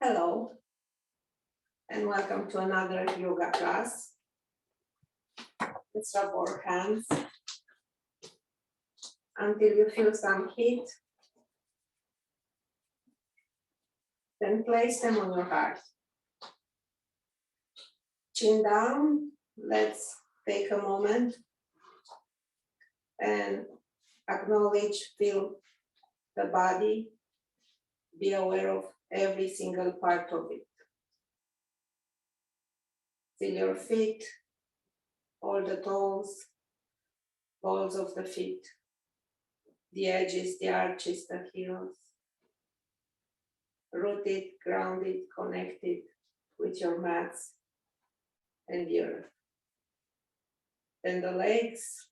Hello, and welcome to another yoga class. Let's rub our hands until you feel some heat. Then place them on your heart. Chin down. Let's take a moment and acknowledge, feel the body. Be aware of every single part of it. Feel your feet, all the toes, balls of the feet, the edges, the arches, the heels. Rooted, grounded, connected with your mats and the earth. Then the legs,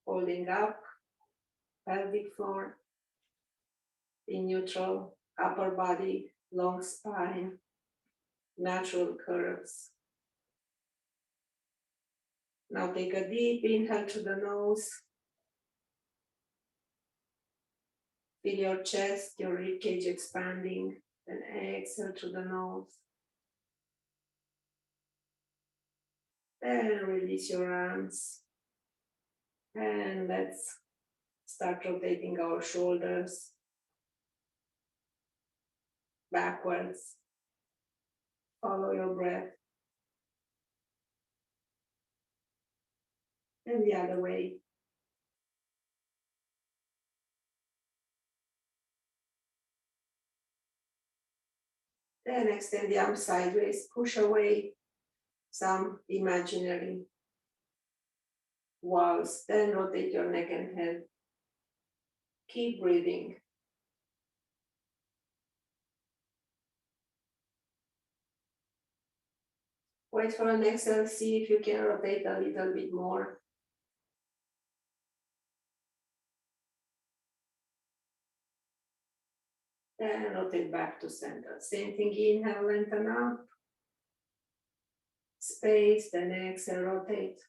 holding up, pelvic floor, in neutral, upper body, long spine, natural curves. Now take a deep inhale through the nose. Feel your chest, your ribcage expanding, then exhale through the nose. Then release your arms. And let's start rotating our shoulders backwards. Follow your breath. And the other way. Then extend the arms sideways, push away some imaginary walls. Then rotate your neck and head. Keep breathing. Wait for an exhale, see if you can rotate a little bit more. Then rotate back to center. Same thing, inhale, lengthen up. Space, then exhale, rotate.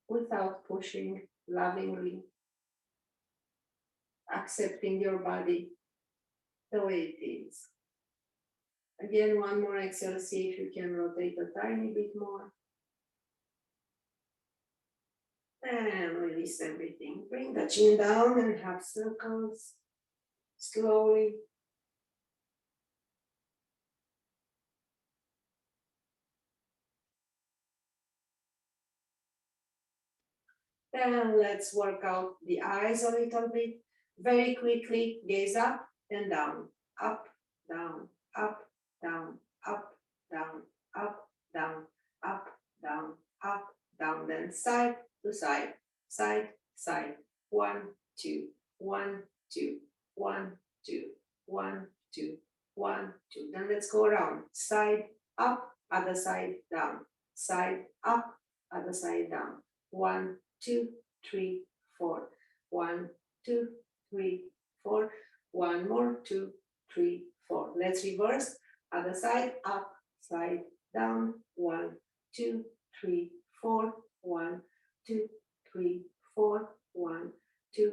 Without pushing, lovingly. Accepting your body the way it is. Again, one more exhale, see if you can rotate a tiny bit more. And release everything. Bring the chin down and half circles. Slowly. Then let's work out the eyes a little bit. Very quickly, gaze up and down, up, down, up, down, up, down, up, down, up, down, up, down. Then side to side, side, side. 1, 2, 1, 2, 1, 2, 1, 2, 1, 2. Then let's go around. Side, up, other side, down. Side, up, other side, down. 1, 2, 3, 4. 1, 2, 3, 4. One more, 2, 3, 4. Let's reverse. Other side, up, side, down. 1, 2, 3, 4. 1, 2, 3, 4. 1, 2,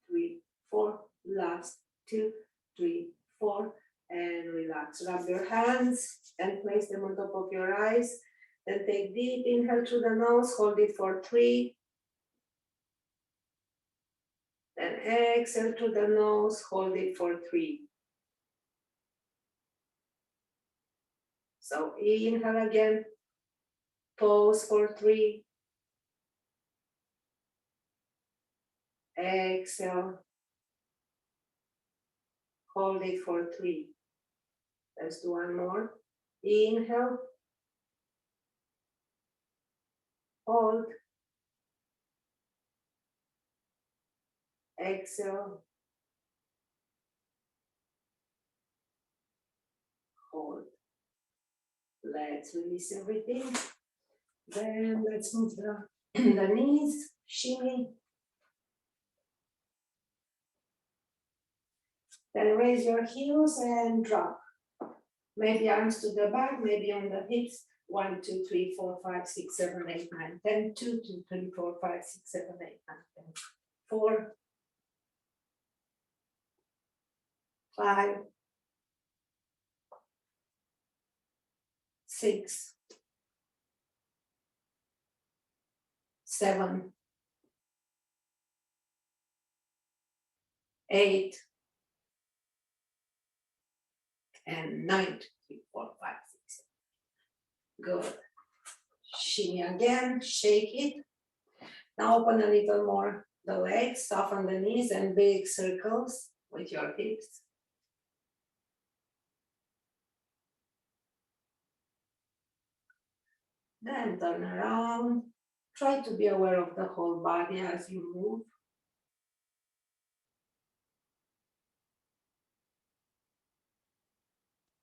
3, 4. Last 2, 3, 4. And relax. Rub your hands and place them on top of your eyes. Then take deep inhale through the nose. Hold it for 3. Then exhale through the nose, hold it for 3. So inhale again, pause for 3. Exhale, hold it for 3. Let's do one more. Inhale, hold, exhale, hold. Let's release everything. Then let's move the knees, shimmy. Then raise your heels and drop. Maybe arms to the back, maybe on the hips. 1, 2, 3, 4, 5, 6, 7, 8, 9, 10. 2, 2, 3, 4, 5, 6, 7, 8, 9, 10. 4, 5, 6, 7, 8, and 9, 2, 3, 4, 5, 6. Good. Shimmy again, shake it. Now open a little more the legs, soften the knees and big circles with your hips. Then turn around. Try to be aware of the whole body as you move.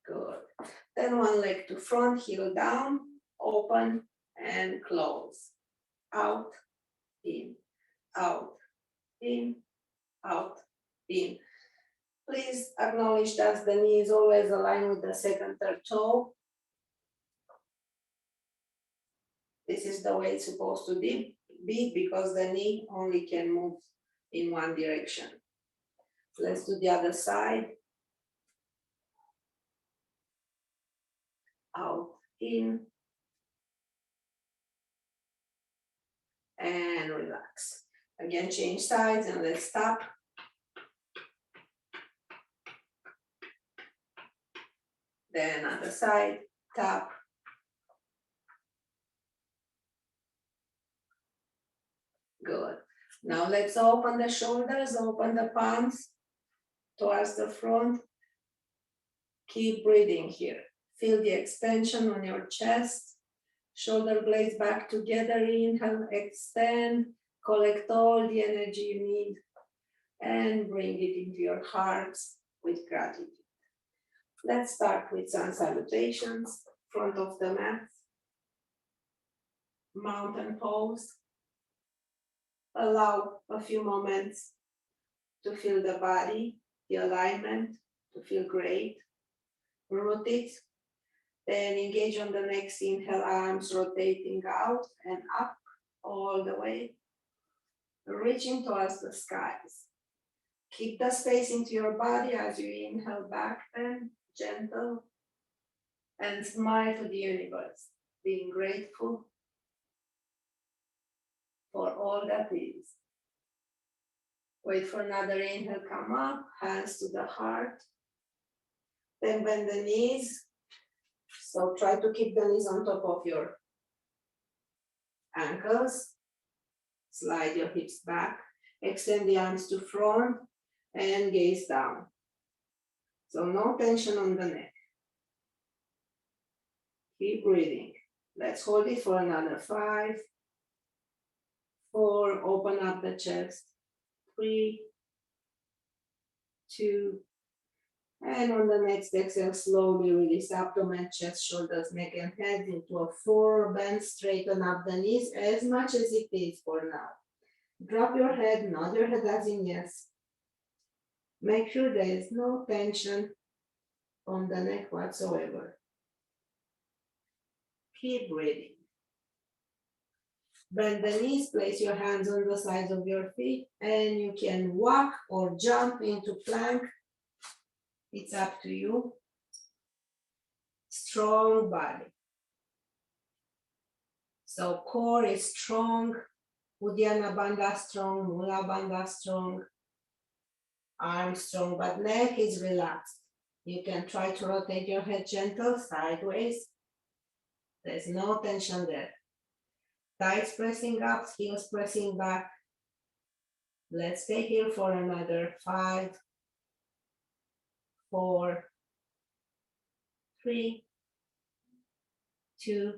Good. Then one leg to front, heel down, open and close. Out, in, out, in, out, in. Please acknowledge that the knee is always aligned with the second, third toe. This is the way it's supposed to be because the knee only can move in one direction. Let's do the other side. Out, in, and relax. Again, change sides and let's stop. Then other side, tap. Good. Now let's open the shoulders, open the palms towards the front. Keep breathing here. Feel the extension on your chest. Shoulder blades back together. Inhale, extend, collect all the energy you need, and bring it into your heart with gratitude. Let's start with sun salutations, front of the mat, mountain pose. Allow a few moments to feel the body, the alignment, to feel great. Root it. Then engage on the next inhale, arms rotating out and up all the way, reaching towards the skies. Keep the space into your body as you inhale back then, gentle, and smile to the universe, being grateful for all that is. Wait for another inhale, come up, hands to the heart. Then bend the knees. So try to keep the knees on top of your ankles. Slide your hips back. Extend the arms to front and gaze down. So no tension on the neck. Keep breathing. Let's hold it for another 5, 4, open up the chest, 3, 2, and on the next exhale, slowly release abdomen, chest, shoulders, neck, and head into a 4. Bend, straighten up the knees as much as it is for now. Drop your head, nod your head as in yes. Make sure there is no tension on the neck whatsoever. Keep breathing. Bend the knees, place your hands on the sides of your feet, and you can walk or jump into plank. It's up to you. Strong body. So core is strong, Uddiyana Bandha strong, Mula Bandha strong, arm strong, but neck is relaxed. You can try to rotate your head gentle, sideways. There's no tension there. Thighs pressing up, heels pressing back. Let's stay here for another 5, 4, 3, 2,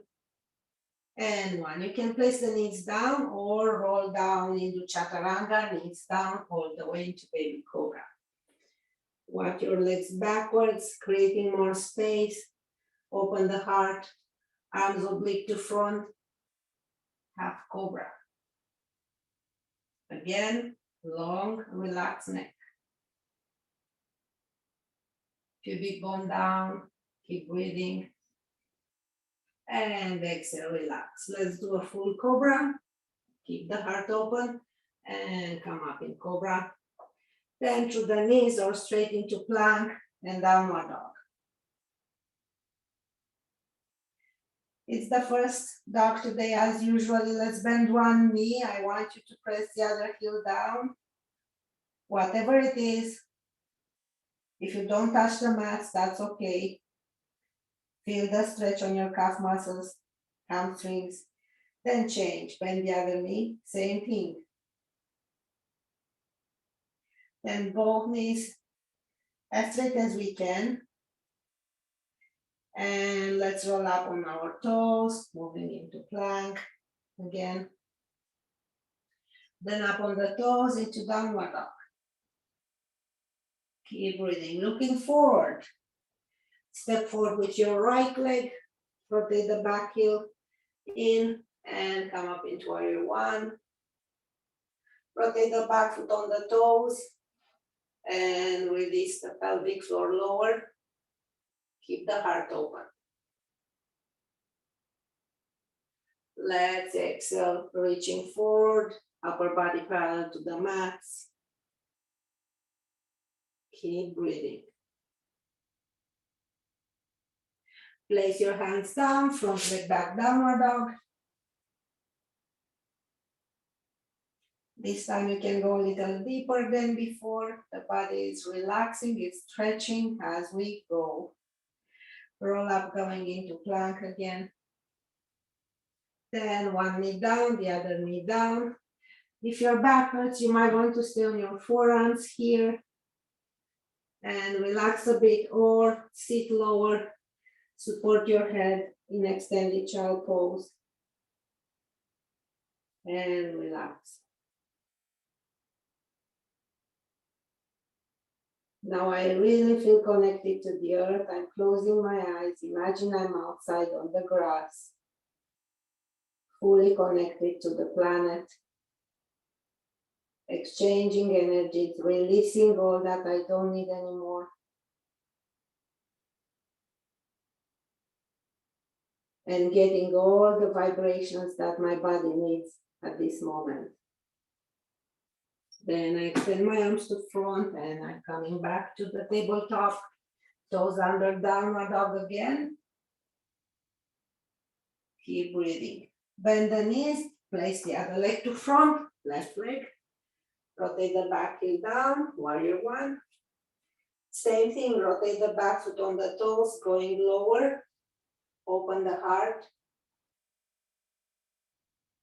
and 1. You can place the knees down or roll down into Chaturanga, knees down all the way into Baby Cobra. Walk your legs backwards, creating more space. Open the heart, arms oblique to front, half Cobra. Again, long, relaxed neck. Pubic bone down, keep breathing. And exhale, relax. Let's do a full Cobra. Keep the heart open and come up in Cobra. Then to the knees or straight into plank and downward dog. It's the first dog today, as usually. Let's bend one knee. I want you to press the other heel down. Whatever it is. If you don't touch the mats, that's okay. Feel the stretch on your calf muscles, hamstrings. Then change. Bend the other knee. Same thing. Then both knees as straight as we can. And let's roll up on our toes, moving into plank again. Then up on the toes into downward dog. Keep breathing, looking forward. Step forward with your right leg, rotate the back heel in and come up into warrior one. Rotate the back foot on the toes and release the pelvic floor lower. Keep the heart open. Let's exhale, reaching forward, upper body parallel to the mats. Keep breathing. Place your hands down, front leg back, downward dog. This time you can go a little deeper than before. The body is relaxing, it's stretching as we go. Roll up, going into plank again. Then one knee down, the other knee down. If you're backwards, you might want to stay on your forearms here and relax a bit or sit lower. Support your head in extended child pose and relax. Now I really feel connected to the earth. I'm closing my eyes. Imagine I'm outside on the grass, fully connected to the planet, exchanging energies, releasing all that I don't need anymore. And getting all the vibrations that my body needs at this moment. Then I extend my arms to front and I'm coming back to the tabletop. Toes under, downward dog again. Keep breathing. Bend the knees, place the other leg to front, left leg. Rotate the back heel down, warrior one. Same thing, rotate the back foot on the toes, going lower. Open the heart.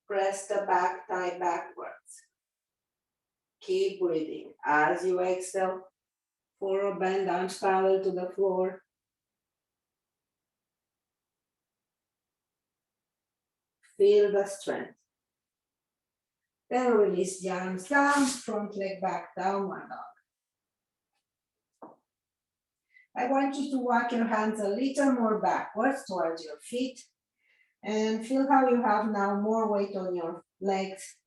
Press the back thigh backwards. Keep breathing. As you exhale, forward bend, arms parallel to the floor. Feel the strength. Then release the arms down, front leg back, downward dog. I want you to walk your hands a little more backwards towards your feet and feel how you have now more weight on your legs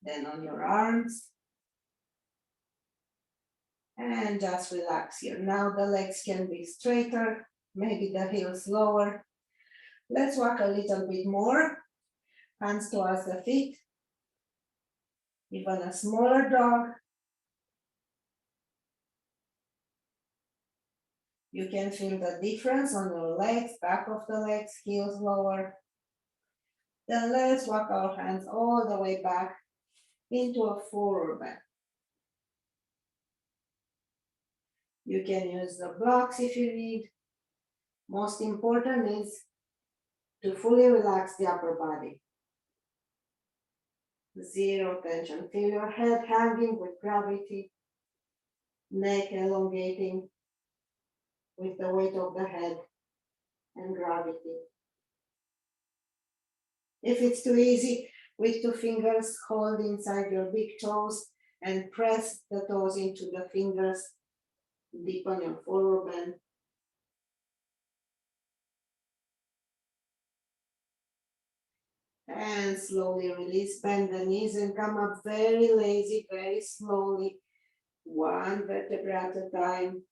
than on your arms. And just relax here. Now the legs can be straighter, maybe the heels lower. Let's walk a little bit more. Hands towards the feet. Even a smaller dog. You can feel the difference on your legs, back of the legs, heels lower. Then let's walk our hands all the way back into a forward bend. You can use the blocks if you need. Most important is to fully relax the upper body. Zero tension. Feel your head hanging with gravity, neck elongating with the weight of the head and gravity. If it's too easy, with 2 fingers, hold inside your big toes and press the toes into the fingers, deepen your forward bend. And slowly release, bend the knees and come up very lazy, very slowly, one vertebra at a time.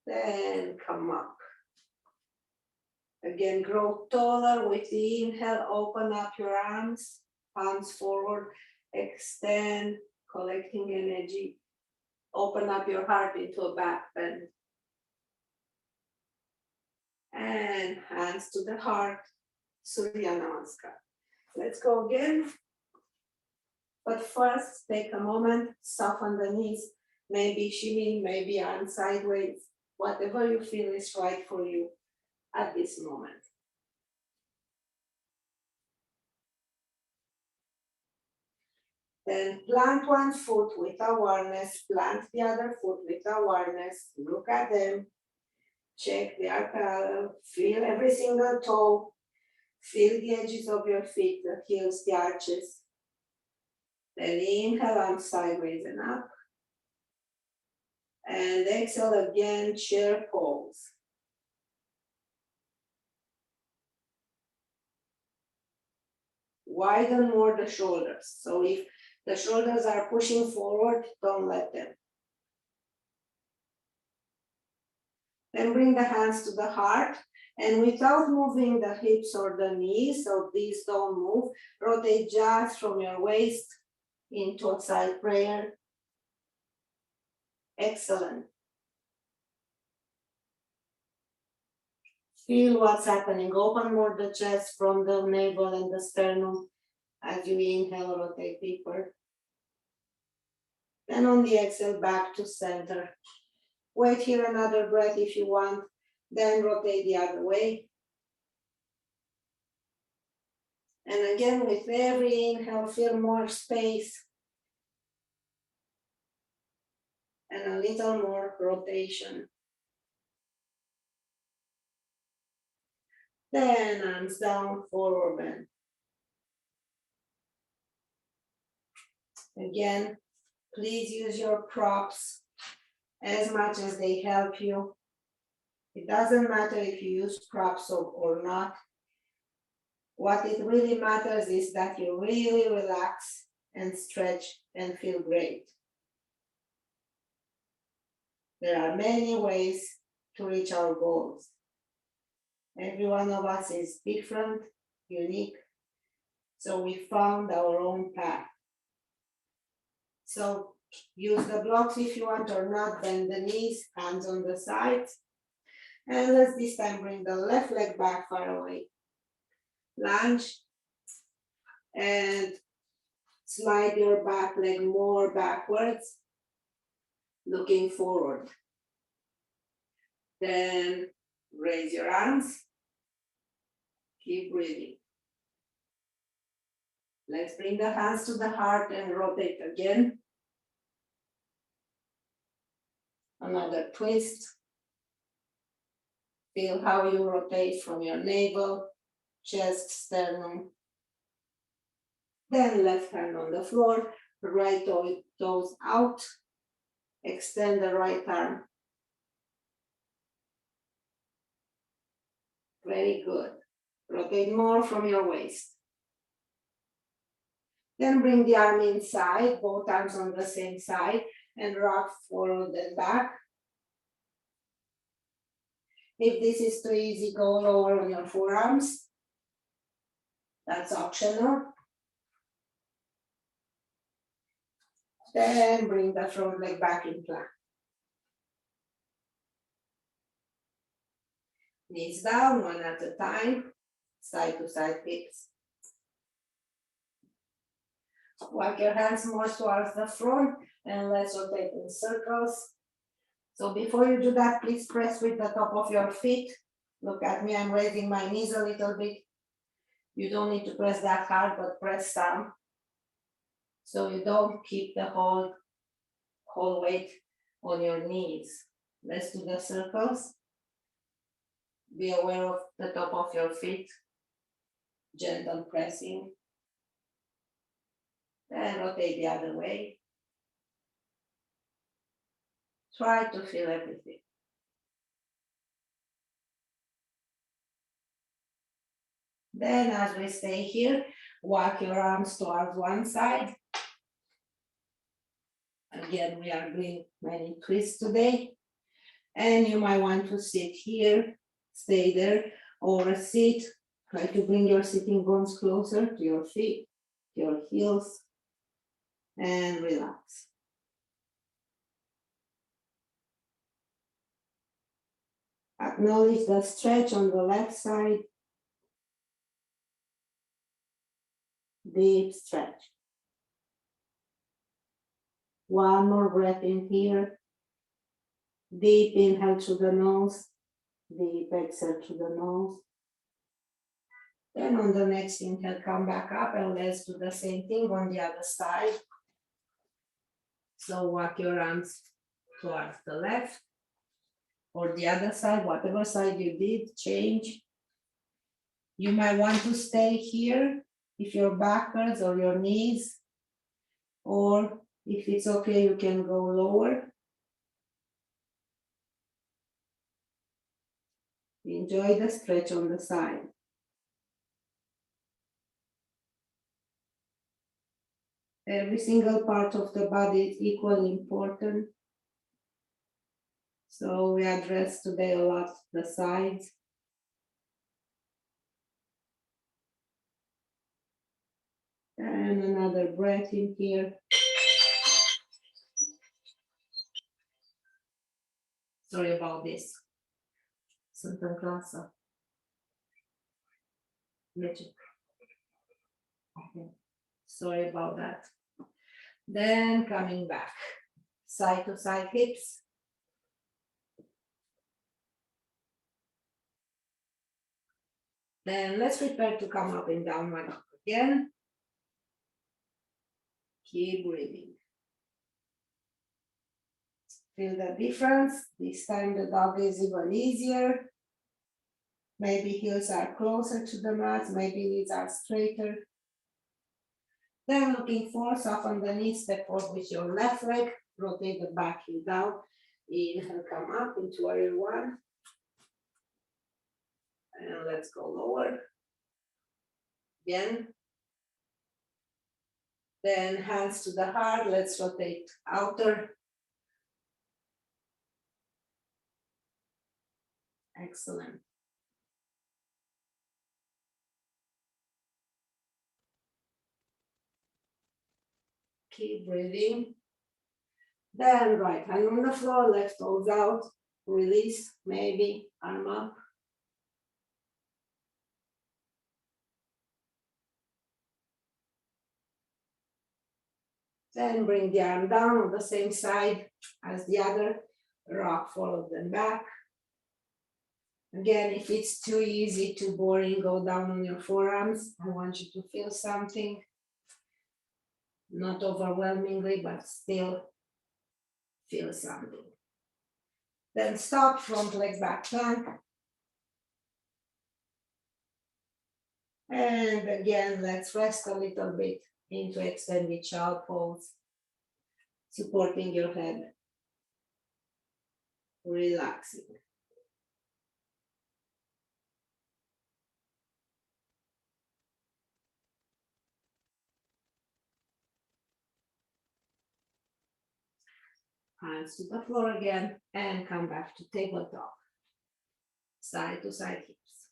Then come up. Again, grow taller with the inhale, open up your arms, palms forward, extend, collecting energy. Open up your heart into a back bend. And hands to the heart, Surya Namaskar. Let's go again. But first, take a moment, soften the knees, maybe shimmy, maybe arm sideways, whatever you feel is right for you at this moment. Then plant one foot with awareness, plant the other foot with awareness, look at them, check their parallel, feel every single toe, feel the edges of your feet, the heels, the arches. Then inhale, arms sideways and up. And exhale again, chair pose. Widen more the shoulders. So if the shoulders are pushing forward, don't let them. Then bring the hands to the heart, and without moving the hips or the knees, so these don't move, rotate just from your waist into a side prayer. Excellent. Feel what's happening. Open more the chest from the navel and the sternum as you inhale, rotate deeper. Then on the exhale, back to center. Wait here another breath if you want, then rotate the other way. And again, with every inhale, feel more space and a little more rotation. Then arms down, forward bend. Again, please use your props as much as they help you. It doesn't matter if you use props or not. What it really matters is that you really relax and stretch and feel great. There are many ways to reach our goals. Every one of us is different, unique, so we found our own path. So use the blocks if you want or not, bend the knees, hands on the sides. And let's this time bring the left leg back far away. Lunge and slide your back leg more backwards, looking forward. Then raise your arms, keep breathing. Let's bring the hands to the heart and rotate again. Another twist. Feel how you rotate from your navel, chest, sternum. Then left hand on the floor, right toes out. Extend the right arm. Very good. Rotate more from your waist. Then bring the arm inside, both arms on the same side, and rock forward and back. If this is too easy, go lower on your forearms. That's optional. Then bring the front leg back in plank. Knees down, one at a time, side to side hips. Walk your hands more towards the front and let's rotate in circles. So before you do that, please press with the top of your feet. Look at me, I'm raising my knees a little bit. You don't need to press that hard, but press some. So you don't keep the whole weight on your knees. Let's do the circles. Be aware of the top of your feet. Gentle pressing. Then rotate the other way. Try to feel everything. Then as we stay here, walk your arms towards one side. Again, we are doing many twists today. And you might want to sit here, stay there, or sit. Try to bring your sitting bones closer to your feet, your heels, and relax. Acknowledge the stretch on the left side. Deep stretch. One more breath in here. Deep inhale through the nose. Deep exhale through the nose. Then on the next inhale, come back up and let's do the same thing on the other side. So walk your arms towards the left or the other side, whatever side you did, change. You might want to stay here if your back hurts or your knees, or if it's okay, you can go lower. Enjoy the stretch on the side. Every single part of the body is equally important. So we address today a lot the sides. And another breath in here. Sorry about this. Sunt în clasă. Okay. Sorry about that. Then coming back. Side to side hips. Then let's prepare to come up in downward dog again. Keep breathing. Feel the difference. This time the dog is even easier. Maybe heels are closer to the mat, maybe knees are straighter. Then looking forward, soften the knees, step forward with your left leg, rotate the back heel down. Inhale, come up into warrior one. And let's go lower. Again. Then hands to the heart, let's rotate outer. Excellent. Keep breathing. Then right hand on the floor, left toes out, release, maybe, arm up. Then bring the arm down on the same side as the other, rock forward and back. Again, if it's too easy, too boring, go down on your forearms. I want you to feel something, not overwhelmingly, but still feel something. Then stop, front leg back plank. And again, let's rest a little bit into extended child pose, supporting your head, relaxing. Hands to the floor again and come back to tabletop. Side to side hips.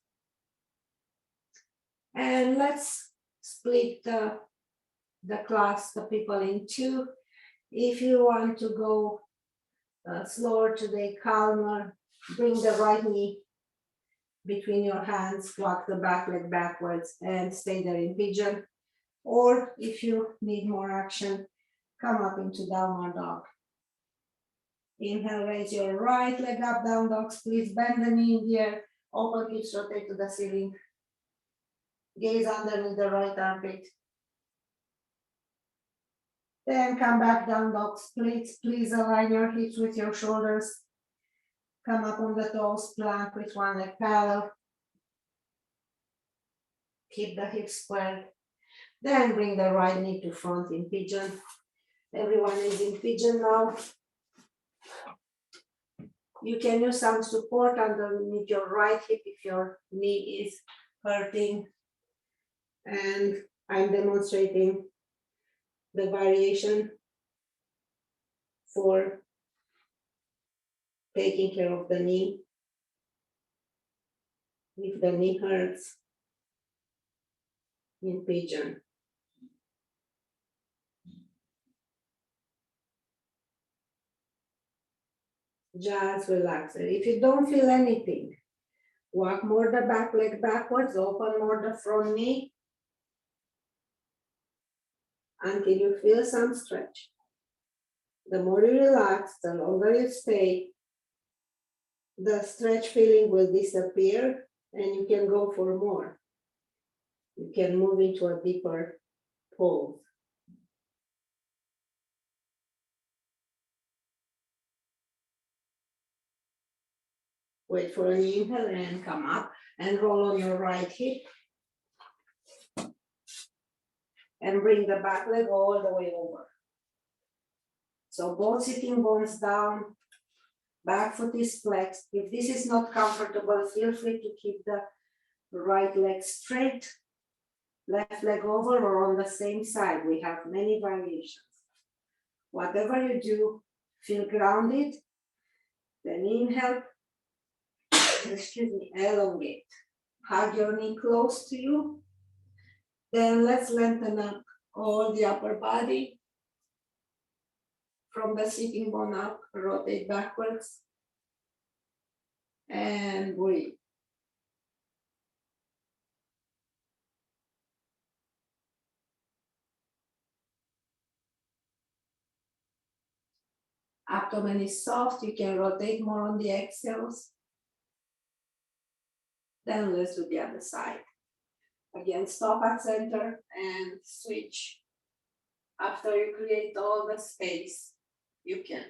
And let's split the class, the people in two. If you want to go slower today, calmer, bring the right knee between your hands, walk the back leg backwards and stay there in pigeon. Or if you need more action, come up into downward dog. Inhale, raise your right leg up, down dog, please bend the knee in the air, open hips, rotate to the ceiling. Gaze underneath the right armpit. Then come back, down dog splits. Please align your hips with your shoulders. Come up on the toes, plank with one leg parallel. Keep the hips squared. Then bring the right knee to front in pigeon. Everyone is in pigeon now. You can use some support underneath your right hip if your knee is hurting. And I'm demonstrating the variation for taking care of the knee. If the knee hurts in pigeon. Just relax it. If you don't feel anything, walk more the back leg backwards, open more the front knee until you feel some stretch. The more you relax, the longer you stay, the stretch feeling will disappear and you can go for more. You can move into a deeper pose. Wait for an inhale and come up and roll on your right hip. And bring the back leg all the way over. So both sitting bones down, back foot is flexed. If this is not comfortable, feel free to keep the right leg straight, left leg over or on the same side. We have many variations. Whatever you do, feel grounded. Then inhale, excuse me, elongate. Hug your knee close to you. Then let's lengthen up all the upper body. From the sitting bone up, rotate backwards. And breathe. Abdomen is soft, you can rotate more on the exhales. Then let's do the other side. Again, stop at center and switch. After you create all the space, you can.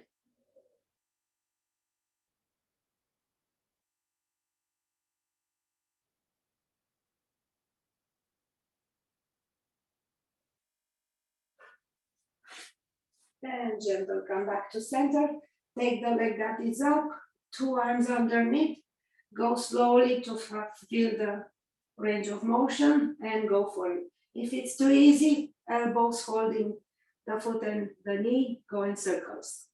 Then gentle, come back to center. Take the leg that is up, 2 arms underneath. Go slowly to feel the range of motion and go for it. If it's too easy, elbows holding the foot and the knee, go in circles.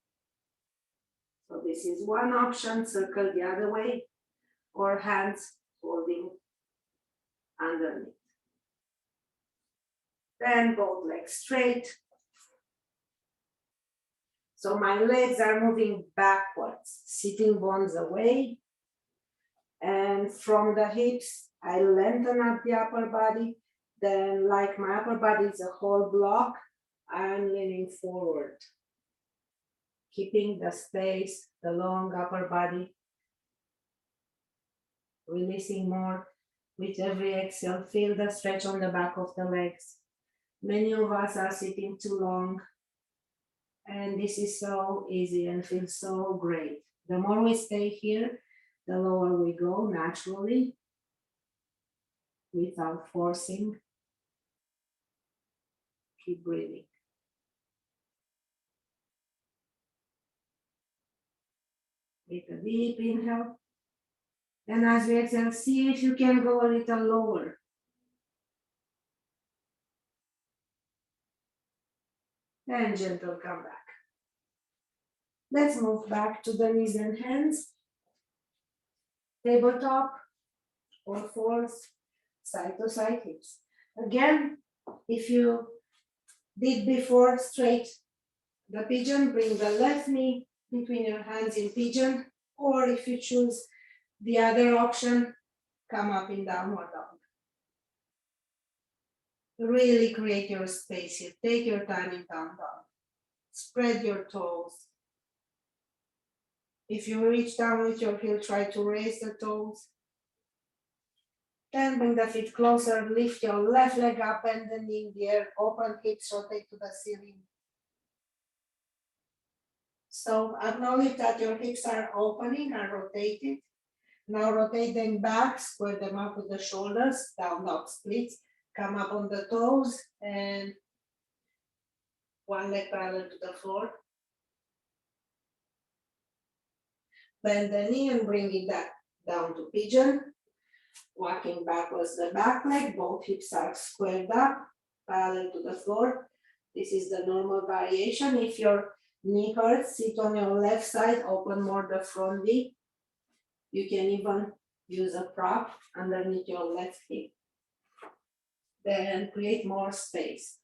So this is one option, circle the other way, or hands holding underneath. Then both legs straight. So my legs are moving backwards, sitting bones away. And from the hips, I lengthen up the upper body. Then like my upper body is a whole block, I'm leaning forward. Keeping the space, the long upper body. Releasing more with every exhale. Feel the stretch on the back of the legs. Many of us are sitting too long. And this is so easy and feels so great. The more we stay here, the lower we go naturally without forcing. Keep breathing. Take a deep inhale. And as we exhale, see if you can go a little lower. And gentle, come back. Let's move back to the knees and hands. Tabletop or fours, side to side hips. Again, if you did before straight the pigeon, bring the left knee between your hands in pigeon, or if you choose the other option, come up in downward dog. Really create your space here. Take your time in down dog. Spread your toes. If you reach down with your heel, try to raise the toes. Then bring the feet closer, lift your left leg up, bend the knee in the air, open hips, rotate to the ceiling. So acknowledge that your hips are opening and rotated. Now rotate them back, square them up with the shoulders, down dog splits, come up on the toes and one leg parallel to the floor. Bend the knee and bring it back down to pigeon. Walking backwards the back leg, both hips are squared up, parallel to the floor. This is the normal variation. If your knee hurts, sit on your left side, open more the front knee. You can even use a prop underneath your left hip. Then create more space.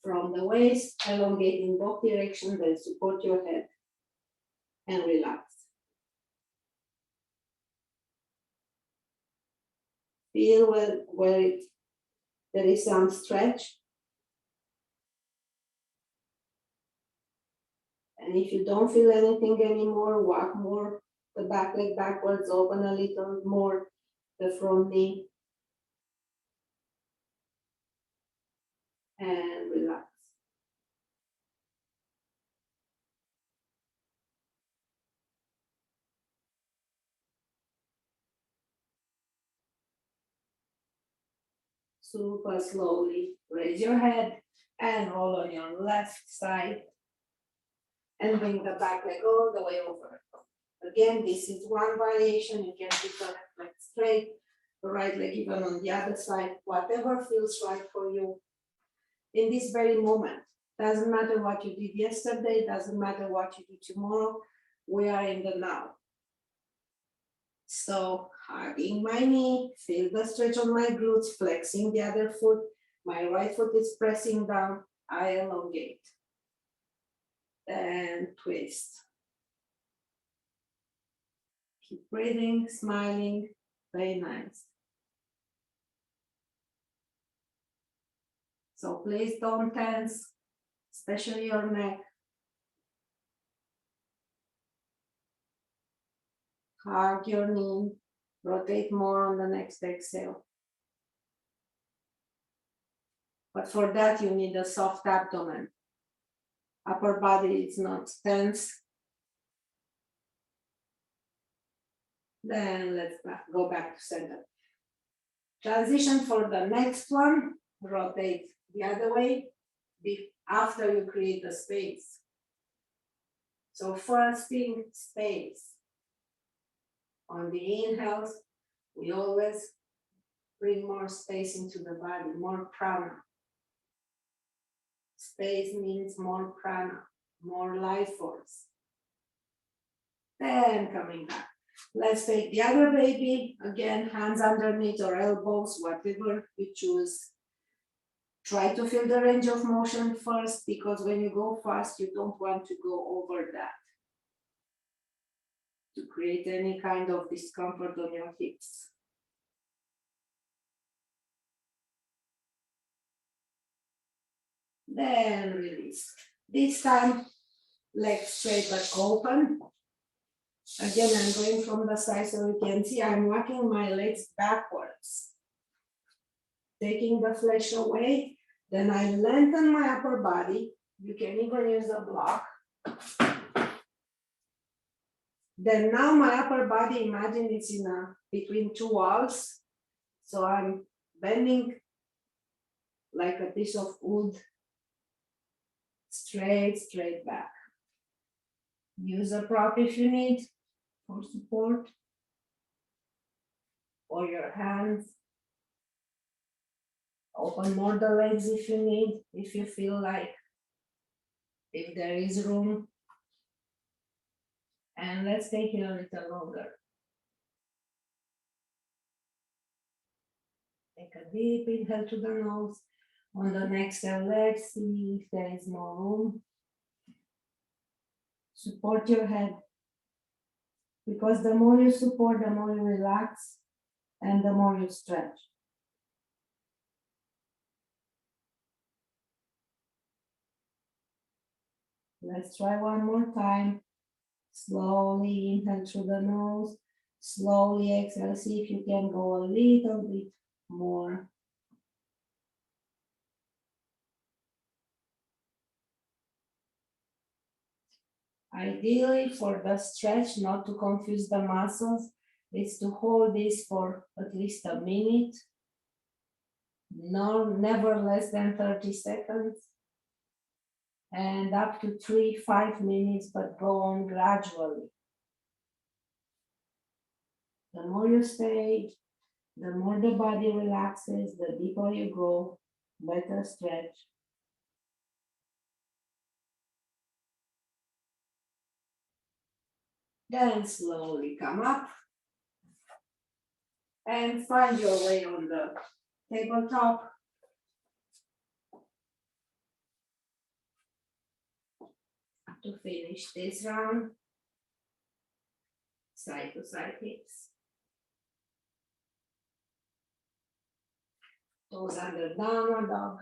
From the waist, elongate in both directions, then support your head. and relax. Feel where there is some stretch. And if you don't feel anything anymore, walk more the back leg backwards, open a little more the front knee. And relax. Super slowly, raise your head and roll on your left side and bring the back leg all the way over. Again, this is one variation. You can keep the left leg straight, the right leg even on the other side, whatever feels right for you in this very moment. Doesn't matter what you did yesterday, doesn't matter what you do tomorrow. We are in the now. So hugging my knee, feel the stretch on my glutes, flexing the other foot. My right foot is pressing down, I elongate. And twist. Keep breathing, smiling, very nice. So please don't tense, especially your neck. Hug your knee, rotate more on the next exhale. But for that, you need a soft abdomen. Upper body is not tense. Then let's go back to center. Transition for the next one, rotate the other way after you create the space. So first thing, space. On the inhales, we always bring more space into the body, more prana. Space means more prana, more life force. Then coming back. Let's take the other baby. Again, hands underneath or elbows, whatever you choose. Try to feel the range of motion first, because when you go fast, you don't want to go over that to create any kind of discomfort on your hips. Then release. This time, legs straight but open. Again, I'm going from the side so you can see I'm walking my legs backwards. Taking the flesh away, then I lengthen my upper body. You can even use a block. Then now my upper body, imagine it's in between two walls. So I'm bending like a piece of wood, straight back. Use a prop if you need for support, or your hands. Open more the legs if you need, if you feel like, if there is room. And let's take it a little longer. Take a deep inhale to the nose. On the next exhale, let's see if there is more room. Support your head, because the more you support, the more you relax, and the more you stretch. Let's try one more time. Slowly inhale through the nose. Slowly exhale. See if you can go a little bit more. Ideally, for the stretch, not to confuse the muscles, is to hold this for at least a minute. No, never less than 30 seconds. And up to 3-5 minutes, but go on gradually. The more you stay, the more the body relaxes, the deeper you go, better stretch. Then slowly come up and find your way on the tabletop. To finish this round. Side to side hips. Toes under downward dog.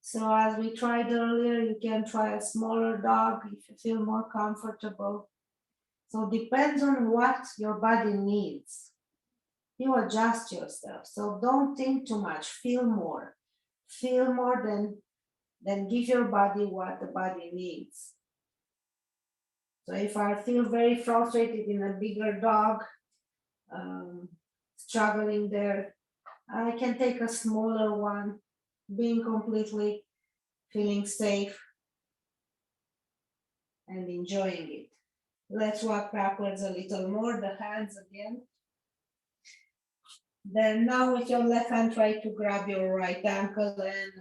So as we tried earlier, you can try a smaller dog if you feel more comfortable. So depends on what your body needs. You adjust yourself. So don't think too much, feel more. Feel more than give your body what the body needs. So if I feel very frustrated in a bigger dog, struggling there, I can take a smaller one, being completely feeling safe and enjoying it. Let's walk backwards a little more, the hands again. Then now with your left hand, try to grab your right ankle and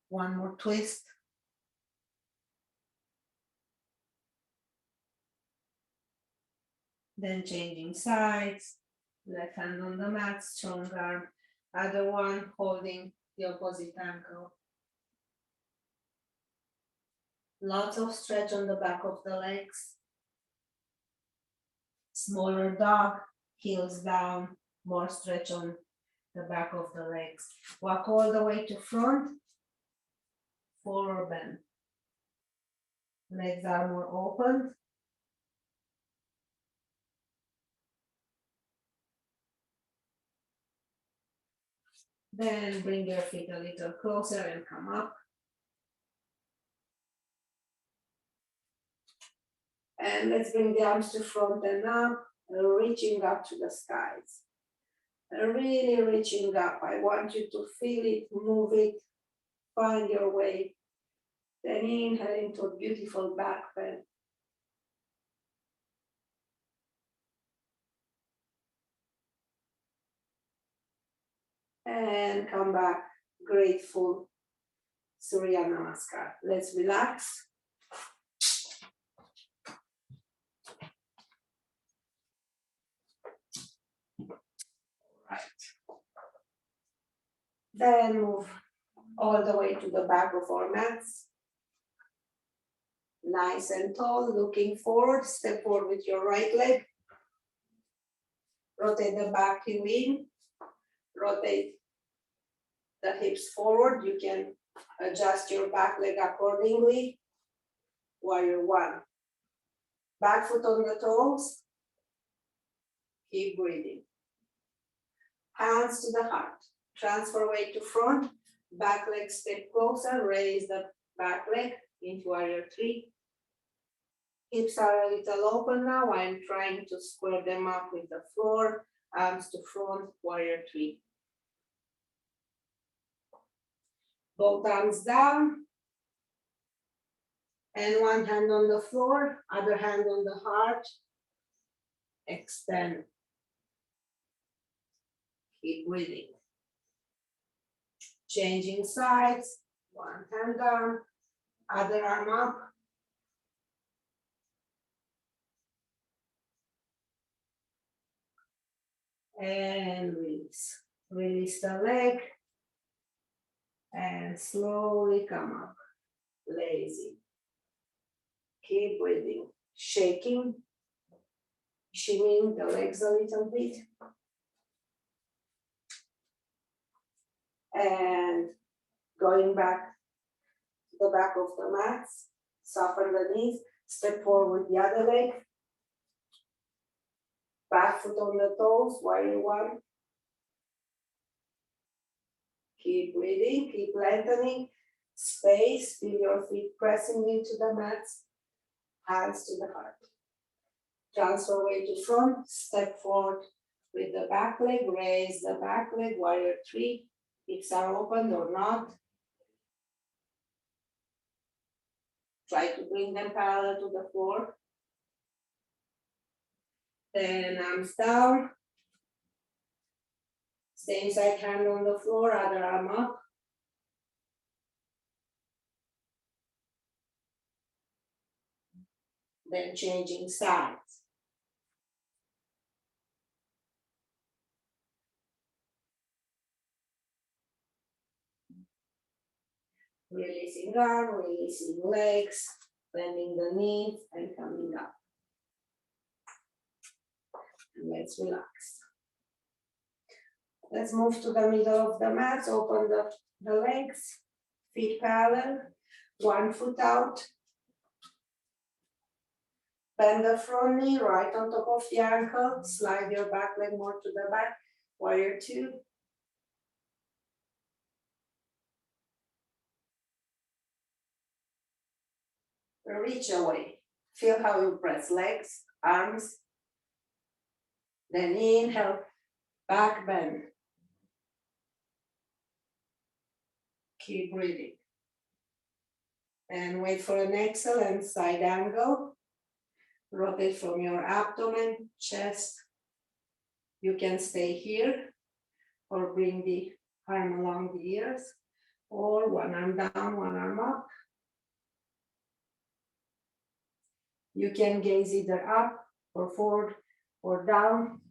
one more twist. Then changing sides, left hand on the mat, strong arm, other one holding the opposite ankle. Lots of stretch on the back of the legs. Smaller dog, heels down, more stretch on the back of the legs. Walk all the way to front, forward bend. Legs are more open. Then bring your feet a little closer and come up. And let's bring the arms to front and up, reaching up to the skies. Really reaching up. I want you to feel it, move it, find your way. Then inhale into a beautiful back bend. And come back, grateful, Surya Namaskar. Let's relax. Right. Then move all the way to the back of our mats. Nice and tall, looking forward. Step forward with your right leg. Rotate the back heel in. Rotate the hips forward. You can adjust your back leg accordingly. Warrior one. Back foot on the toes. Keep breathing. Hands to the heart. Transfer weight to front. Back leg step closer. Raise the back leg into warrior three. Hips are a little open now. I'm trying to square them up with the floor. Arms to front, warrior three. Both arms down. And one hand on the floor, other hand on the heart. Extend. Keep breathing. Changing sides. One hand down, other arm up. And release. Release the leg. And slowly come up. Lazy. Keep breathing. Shaking. Shimmying the legs a little bit. And going back to the back of the mats. Soften the knees. Step forward with the other leg. Back foot on the toes, warrior one. Keep breathing, keep lengthening. Space, feel your feet pressing into the mats. Hands to the heart. Transfer weight to front, step forward with the back leg, raise the back leg, warrior three. Hips are open or not. Try to bring them parallel to the floor. Then arms down. Same side hand on the floor, other arm up. Then changing sides. Releasing arm, releasing legs, bending the knees and coming up. And let's relax. Let's move to the middle of the mat, open the legs, feet parallel, one foot out. Bend the front knee right on top of the ankle, slide your back leg more to the back, warrior two. Reach away, feel how you press legs, arms, then inhale, back bend. Keep breathing. And wait for an excellent side angle. Rotate from your abdomen, chest. You can stay here or bring the arm along the ears, or one arm down, one arm up. You can gaze either up or forward or down.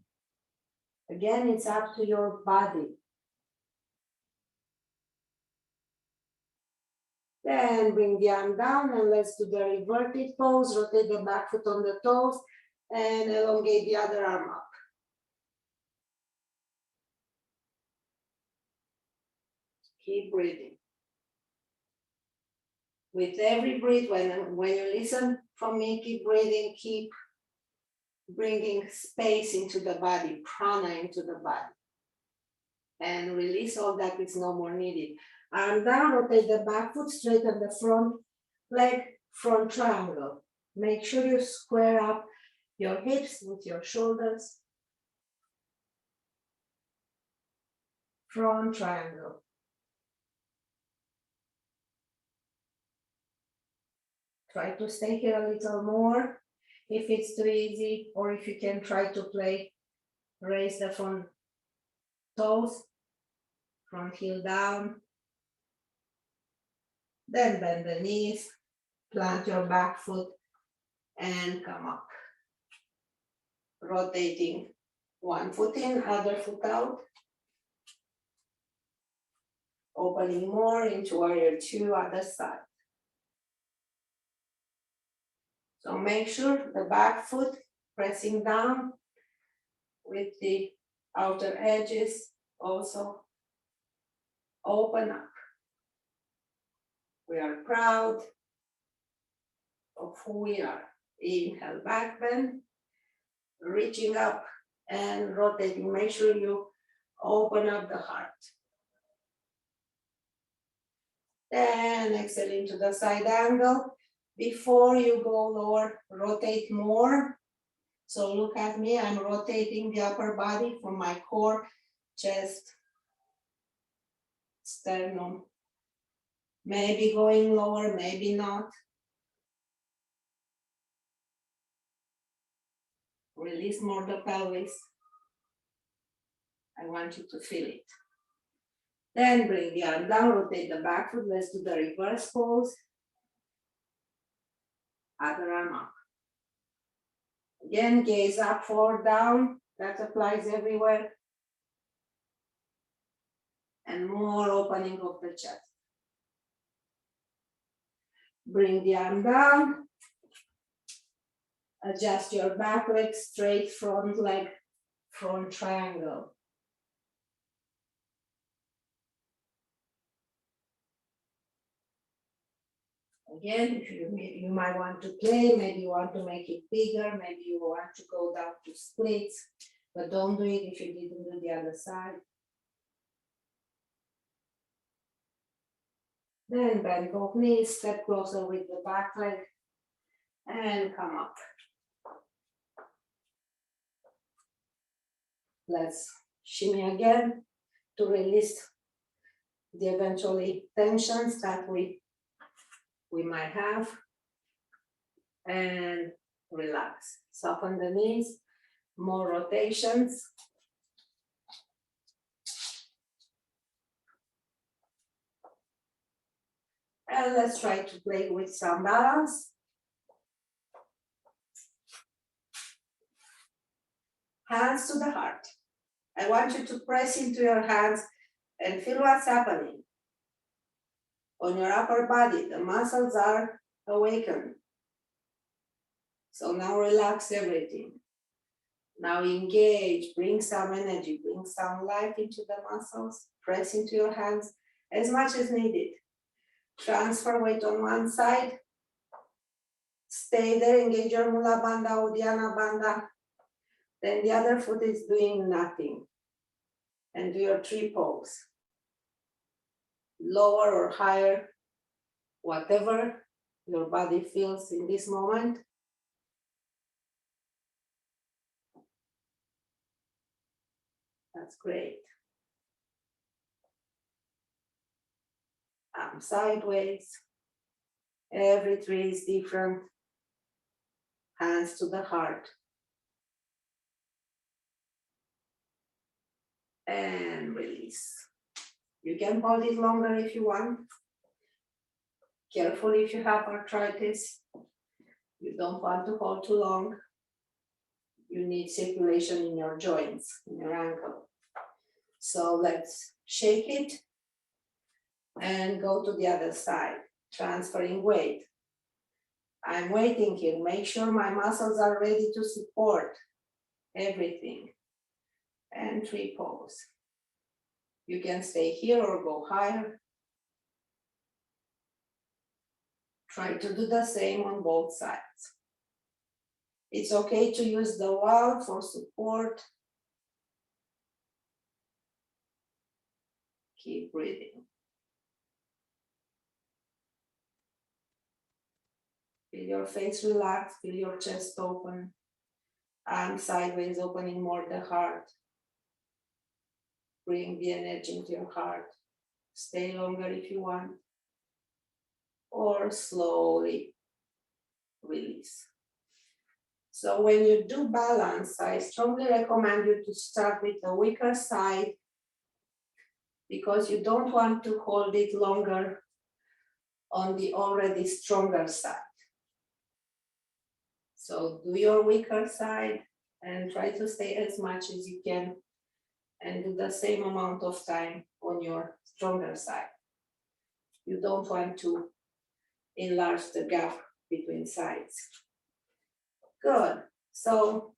Again, it's up to your body. Then bring the arm down and let's do the reverted pose. Rotate the back foot on the toes and elongate the other arm up. Keep breathing. With every breath, when you listen from me, keep breathing, keep bringing space into the body, prana into the body. And release all that is no more needed. Arm down, rotate the back foot, straighten the front leg, front triangle. Make sure you square up your hips with your shoulders. Front triangle. Try to stay here a little more if it's too easy, or if you can try to play, raise the front toes, front heel down, then bend the knees, plant your back foot and come up. Rotating one foot in, other foot out. Opening more into warrior two, other side. So make sure the back foot pressing down with the outer edges also open up. We are proud of who we are. Inhale, back bend, reaching up and rotating. Make sure you open up the heart. Then exhale into the side angle. Before you go lower, rotate more. So look at me, I'm rotating the upper body from my core, chest, sternum. Maybe going lower, maybe not. Release more the pelvis. I want you to feel it. Then bring the arm down, rotate the back foot. Let's do the reverse pose. Other arm up. Again, gaze up, forward, down. That applies everywhere. And more opening of the chest. Bring the arm down. Adjust your back leg, straight front leg, front triangle. Again, if you might want to play, maybe you want to make it bigger, maybe you want to go down to splits, but don't do it if you didn't do the other side. Then bend both knees, step closer with the back leg, and come up. Let's shimmy again to release the eventually tensions that we might have, and relax. Soften the knees, more rotations. And let's try to play with some balance. Hands to the heart. I want you to press into your hands and feel what's happening. On your upper body, the muscles are awakened. So now relax everything. Now engage, bring some energy, bring some life into the muscles, press into your hands as much as needed. Transfer weight on one side. Stay there, engage your Mula Bandha, Uddiyana Bandha. Then the other foot is doing nothing. And do your tree pose. Lower or higher, whatever your body feels in this moment. That's great. Sideways. Every tree is different. Hands to the heart. And release. You can hold it longer if you want. Careful if you have arthritis. You don't want to hold too long. You need circulation in your joints, in your ankle. So let's shake it and go to the other side, transferring weight. I'm waiting here. Make sure my muscles are ready to support everything. And tree pose. You can stay here or go higher. Try to do the same on both sides. It's okay to use the wall for support. Keep breathing. Feel your face relax, feel your chest open. Arms sideways, opening more the heart. Bring the energy into your heart. Stay longer if you want. Or slowly release. So when you do balance, I strongly recommend you to start with the weaker side because you don't want to hold it longer on the already stronger side. So do your weaker side and try to stay as much as you can and do the same amount of time on your stronger side. You don't want to enlarge the gap between sides. Good. So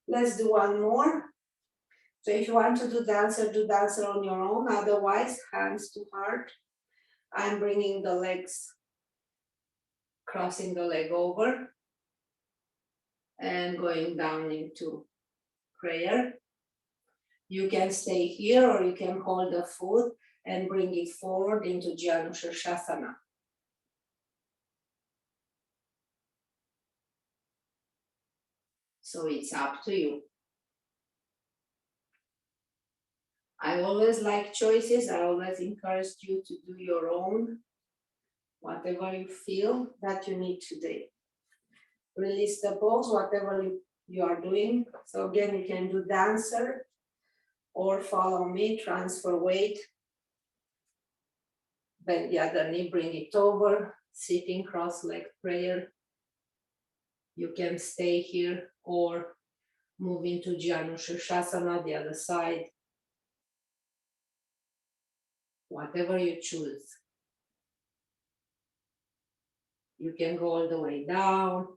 let's do one more. So if you want to do dancer on your own. Otherwise, hands to heart. I'm bringing the legs, crossing the leg over and going down into prayer. You can stay here or you can hold the foot and bring it forward into Janu Shirshasana. So it's up to you. I always like choices. I always encourage you to do your own, whatever you feel that you need today. Release the pose, whatever you are doing. So again, you can do dancer or follow me, transfer weight. Bend the other knee, bring it over, sitting cross-legged prayer. You can stay here or move into Janu Shirshasana, the other side. Whatever you choose. You can go all the way down.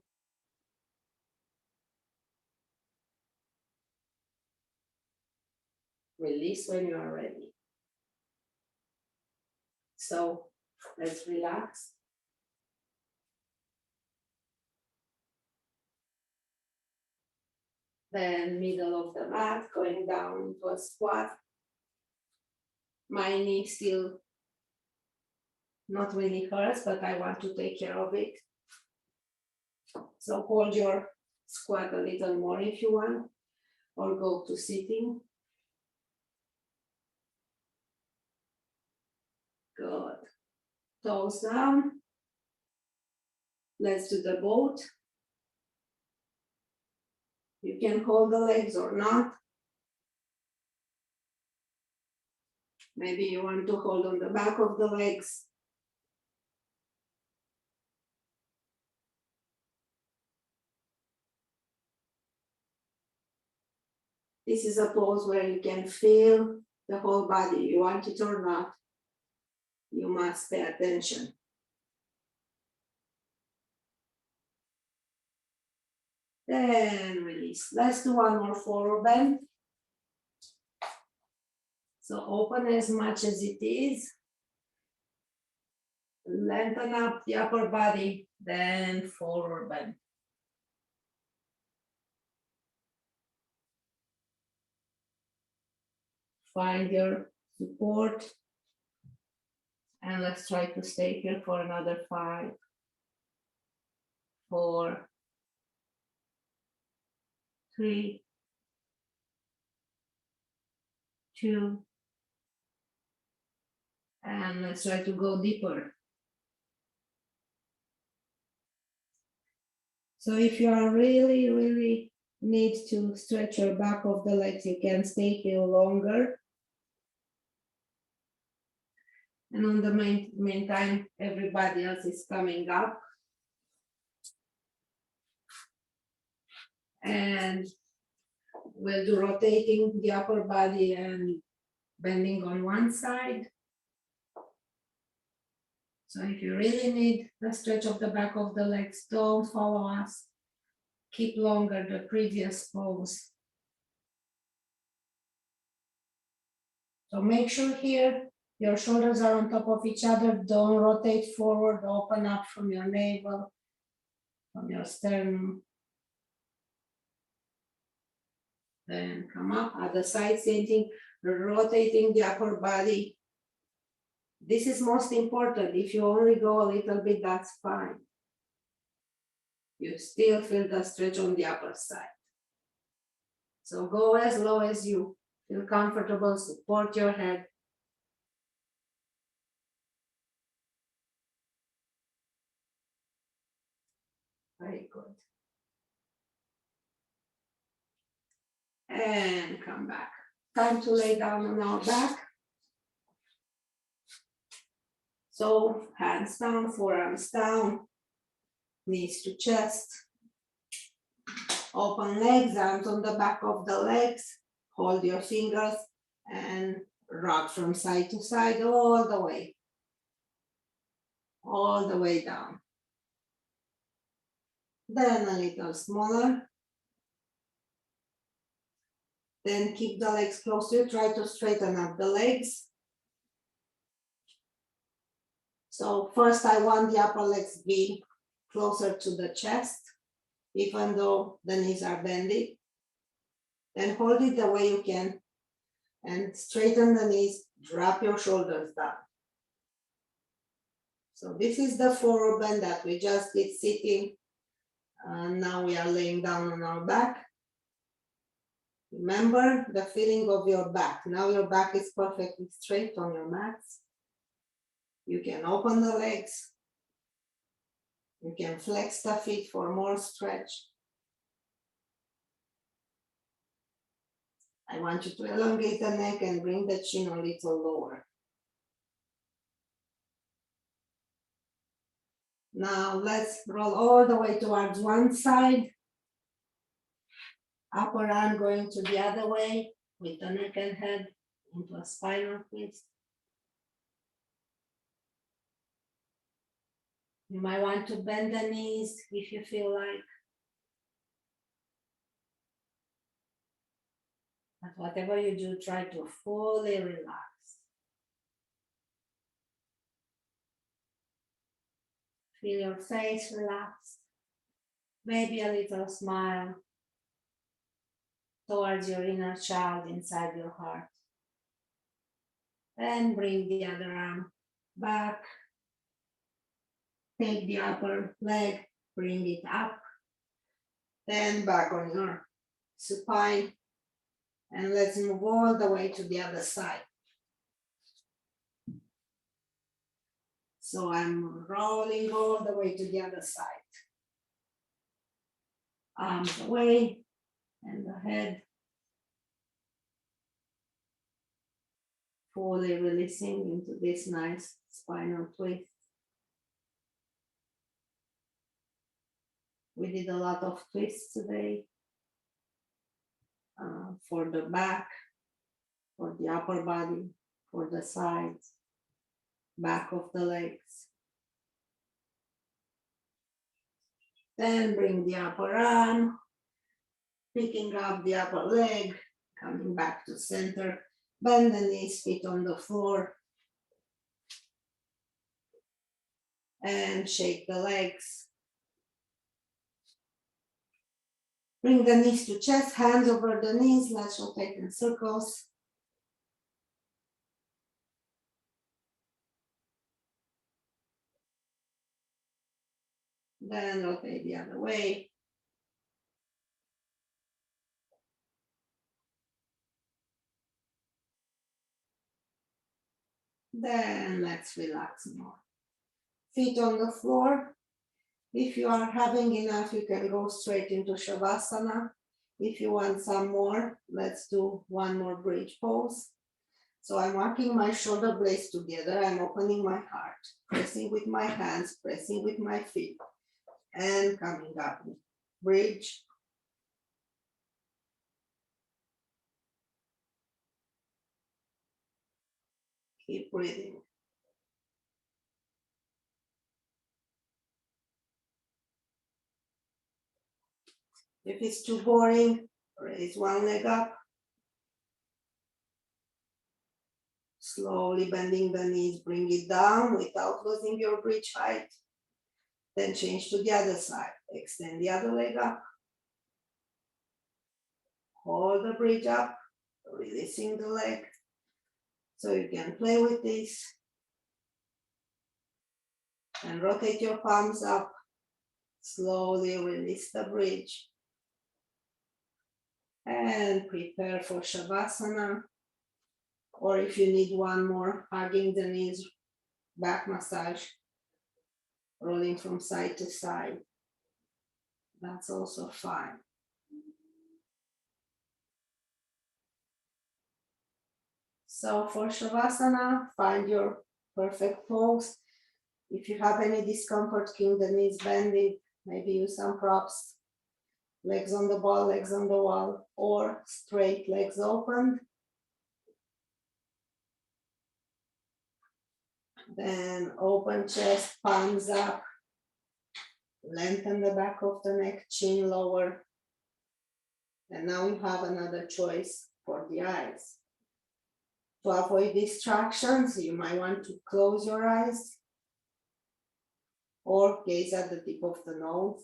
Release when you are ready. So let's relax. Then middle of the mat, going down into a squat. My knee still not really hurts, but I want to take care of it. So hold your squat a little more if you want, or go to sitting. Good. Toes down. Let's do the boat. You can hold the legs or not. Maybe you want to hold on the back of the legs. This is a pose where you can feel the whole body. You want it or not, you must pay attention. Then release. Let's do one more forward bend. So open as much as it is. Lengthen up the upper body, then forward bend. Find your support. And let's try to stay here for another 5, 4, 3, 2, and let's try to go deeper. So if you are really need to stretch your back of the legs, you can stay here longer. And on the meantime, everybody else is coming up. And we'll do rotating the upper body and bending on one side. So if you really need the stretch of the back of the legs, don't follow us. Keep longer the previous pose. So make sure here your shoulders are on top of each other. Don't rotate forward, open up from your navel, from your sternum. Then come up, other side, same thing, rotating the upper body. This is most important. If you only go a little bit, that's fine. You still feel the stretch on the upper side. So go as low as you feel comfortable, support your head. Very good. And come back. Time to lay down on our back. So hands down, forearms down, knees to chest. Open legs, arms on the back of the legs. Hold your fingers and rock from side to side all the way down. Then a little smaller. Then keep the legs close to you. Try to straighten up the legs. So first I want the upper legs be closer to the chest, even though the knees are bending. Then hold it the way you can and straighten the knees, drop your shoulders down. So this is the forward bend that we just did sitting. Now we are laying down on our back. Remember the feeling of your back. Now your back is perfectly straight on your mats. You can open the legs. You can flex the feet for more stretch. I want you to elongate the neck and bring the chin a little lower. Now let's roll all the way towards one side. Upper arm going to the other way with the neck and head into a spinal twist. You might want to bend the knees if you feel like. But whatever you do, try to fully relax. Feel your face relaxed. Maybe a little smile towards your inner child inside your heart. Then bring the other arm back. Take the upper leg, bring it up. Then back on your supine. And let's move all the way to the other side. So I'm rolling all the way to the other side. Arms away and the head. Fully releasing into this nice spinal twist. We did a lot of twists today for the back, for the upper body, for the sides, back of the legs. Then bring the upper arm, Picking up the upper leg, coming back to center, bend the knees, feet on the floor, and shake the legs. Bring the knees to chest, hands over the knees, let's rotate in circles. Then rotate the other way. Then let's relax more. Feet on the floor. If you are having enough, you can go straight into Shavasana. If you want some more, let's do one more bridge pose. So I'm walking my shoulder blades together. I'm opening my heart, pressing with my hands, pressing with my feet, and coming up. Bridge. Keep breathing. If it's too boring, raise one leg up. Slowly bending the knees, bring it down without losing your bridge height. Then change to the other side. Extend the other leg up. Hold the bridge up, releasing the leg. So you can play with this. And rotate your palms up. Slowly release the bridge. And prepare for Shavasana. Or if you need one more, hugging the knees, back massage, rolling from side to side. That's also fine. So for Shavasana, find your perfect pose. If you have any discomfort, keep the knees bended, maybe use some props, legs on the ball, legs on the wall, or straight legs open. Then open chest, palms up, lengthen the back of the neck, chin lower. And now you have another choice for the eyes. To avoid distractions, you might want to close your eyes or gaze at the tip of the nose.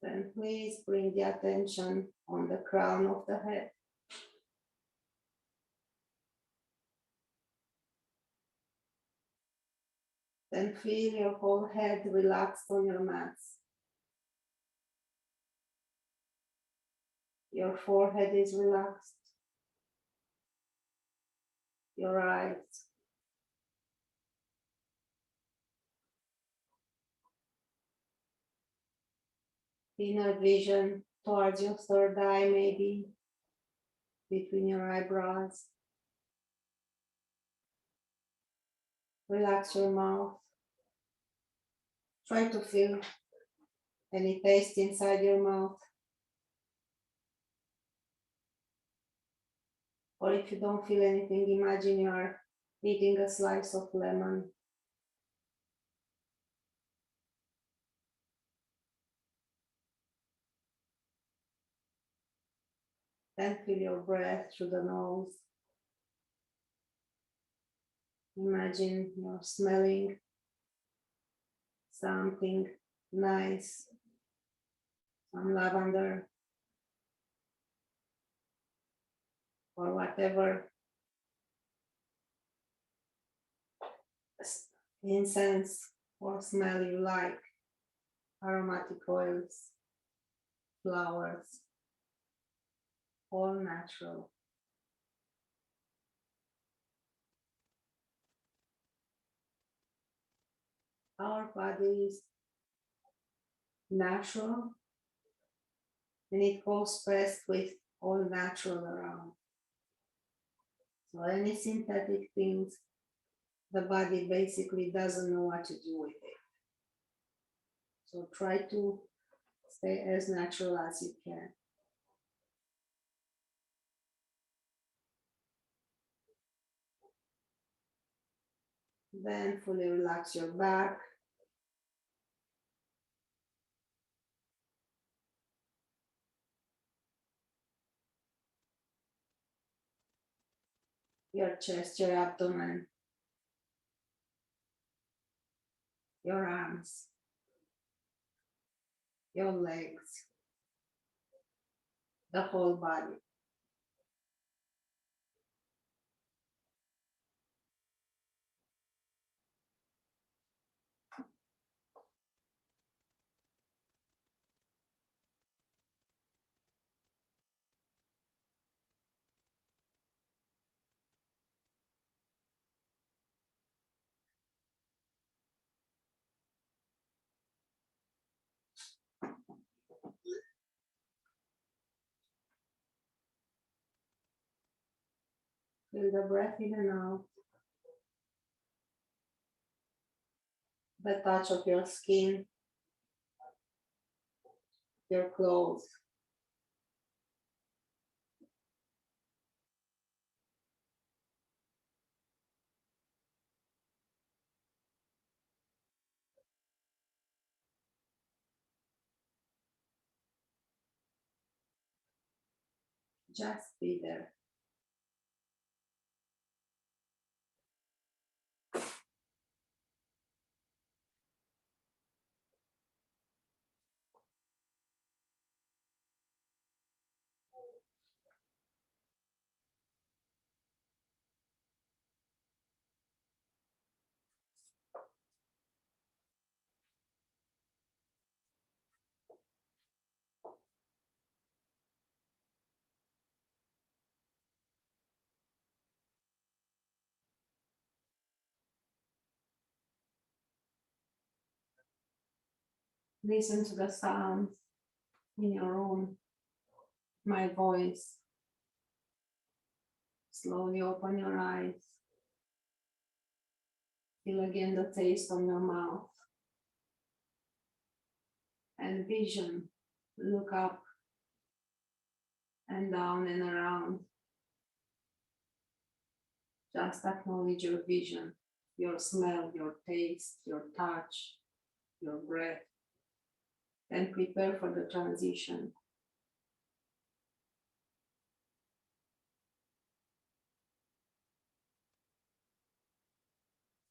Then please bring the attention on the crown of the head. Then feel your whole head relaxed on your mats. Your forehead is relaxed. Your eyes. Inner vision towards your third eye, maybe between your eyebrows. Relax your mouth. Try to feel any taste inside your mouth. Or if you don't feel anything, imagine you are eating a slice of lemon. Then feel your breath through the nose. Imagine you're smelling something nice, some lavender, or whatever incense or smell you like, aromatic oils, flowers, all natural. Our body is natural and it goes best with all natural around. So any synthetic things, the body basically doesn't know what to do with it. So try to stay as natural as you can. Then fully relax your back. Your chest, your abdomen, your arms, your legs, the whole body. Feel the breath in and out. The touch of your skin, your clothes. Just be there. Listen to the sounds in your room. My voice. Slowly open your eyes. Feel again the taste on your mouth. And vision. Look up and down and around. Just acknowledge your vision, your smell, your taste, your touch, your breath, and prepare for the transition.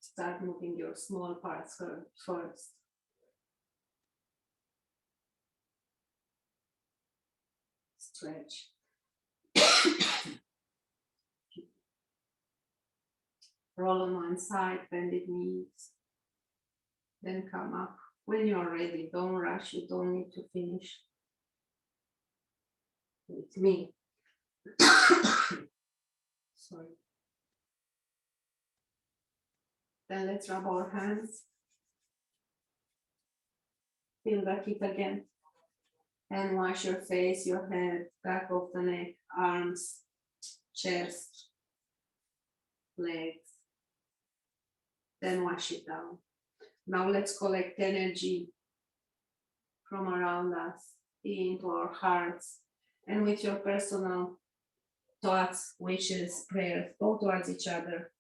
Start moving your small parts first. Stretch. Roll on one side, bended knees. Then come up. When you're ready, don't rush, you don't need to finish with me. Sorry. Then let's rub our hands. Feel the heat again. And wash your face, your head, back of the neck, arms, chest, legs. Then wash it down. Now let's collect energy from around us into our hearts, and with your personal thoughts, wishes, prayers, go towards each other.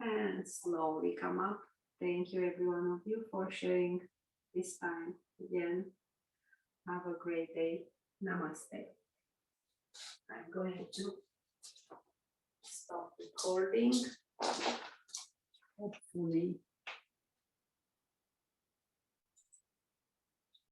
And slowly come up. Thank you, every one of you, for sharing this time again. Have a great day. Namaste. I'm going to stop recording. Hopefully